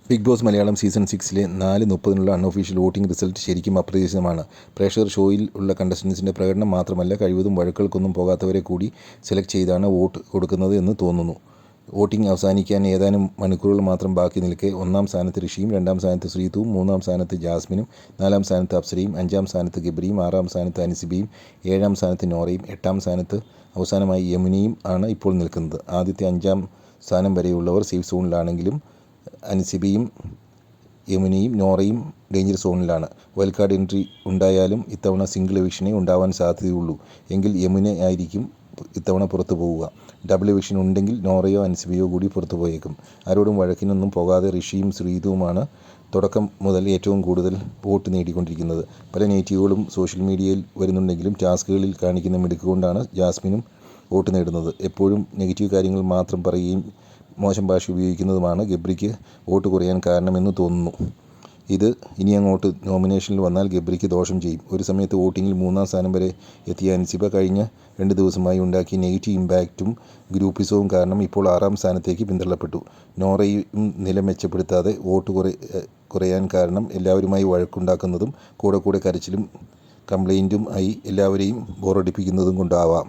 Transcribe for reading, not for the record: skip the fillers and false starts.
Big Boss Malayalam season 6-ലെ 4:30 unofficial voting result ശരിക്കും അപ്രതീക്ഷിതമാണ്. പ്രേക്ഷകർ ഷോയിൽ ഉള്ള കണ്ടസ്റ്റൻസിൻ്റെ പ്രകടനം മാത്രമല്ല, കഴിവതും വഴക്കുകൾക്കൊന്നും പോകാത്തവരെ കൂടി സെലക്ട് ചെയ്താണ് വോട്ട് കൊടുക്കുന്നത് എന്ന് തോന്നുന്നു. വോട്ടിംഗ് അവസാനിക്കാൻ ഏതാനും മണിക്കൂറുകൾ മാത്രം ബാക്കി നിൽക്കെ 1-ാം സ്ഥാനത്ത് ഋഷിയും, 2-ാം സ്ഥാനത്ത് ശ്രീതുവും, 3-ാം സ്ഥാനത്ത് ജാസ്മിനും, 4-ാം സ്ഥാനത്ത് അപ്സരയും, 5-ാം സ്ഥാനത്ത് ഗബ്രിയും, 6-ാം സ്ഥാനത്ത് അൻസിബയും, 7-ാം സ്ഥാനത്ത് നോറയും, 8-ാം സ്ഥാനത്ത് അവസാനമായി യമുനയും ആണ് ഇപ്പോൾ നിൽക്കുന്നത്. ആദ്യത്തെ 5-ാം സ്ഥാനം വരെയുള്ളവർ സേഫ് സോണിലാണെങ്കിലും അൻസിബയും യമുനയും നോറയും ഡേഞ്ചർ സോണിലാണ്. വൈൽഡ് കാർഡ് എൻട്രി ഉണ്ടായാലും ഇത്തവണ സിംഗിൾ എവിക്ഷനേ ഉണ്ടാവാൻ സാധ്യതയുള്ളൂ. എങ്കിൽ യമുന ആയിരിക്കും ഇത്തവണ പുറത്തു പോവുക. ഡബിൾ എവിക്ഷൻ ഉണ്ടെങ്കിൽ നോറയോ അൻസിബയോ കൂടി പുറത്തു പോയേക്കും. ആരോടും വഴക്കിനൊന്നും പോകാതെ ഋഷിയും ശ്രീതുവുമാണ് തുടക്കം മുതൽ ഏറ്റവും കൂടുതൽ വോട്ട് നേടിക്കൊണ്ടിരിക്കുന്നത്. പല നെഗറ്റീവുകളും സോഷ്യൽ മീഡിയയിൽ വരുന്നുണ്ടെങ്കിലും ടാസ്കുകളിൽ കാണിക്കുന്ന മിടുക്ക് കൊണ്ടാണ് ജാസ്മിനും വോട്ട് നേടുന്നത്. എപ്പോഴും നെഗറ്റീവ് കാര്യങ്ങൾ മാത്രം പറയുകയും മോശം ഭാഷ ഉപയോഗിക്കുന്നതുമാണ് ഗബ്രിക്ക് വോട്ട് കുറയാൻ കാരണമെന്ന് തോന്നുന്നു. ഇത് ഇനിയങ്ങോട്ട് നോമിനേഷനിൽ വന്നാൽ ഗബ്രിക്ക് ദോഷം ചെയ്യും. ഒരു സമയത്ത് വോട്ടിങ്ങിൽ 3-ാം സ്ഥാനം വരെ എത്തിയ അൻസിബ കഴിഞ്ഞ 2 ദിവസമായി ഉണ്ടാക്കിയ നെഗറ്റീവ് ഇമ്പാക്റ്റും ഗ്രൂപ്പിസവും കാരണം ഇപ്പോൾ 6-ാം സ്ഥാനത്തേക്ക് പിന്തള്ളപ്പെട്ടു. നോറയും നില മെച്ചപ്പെടുത്താതെ വോട്ട് കുറയാൻ കാരണം എല്ലാവരുമായി വഴക്കുണ്ടാക്കുന്നതും കൂടെ കരച്ചിലും കംപ്ലൈൻറ്റും ആയി എല്ലാവരെയും ബോറടിപ്പിക്കുന്നതും കൊണ്ടാവാം.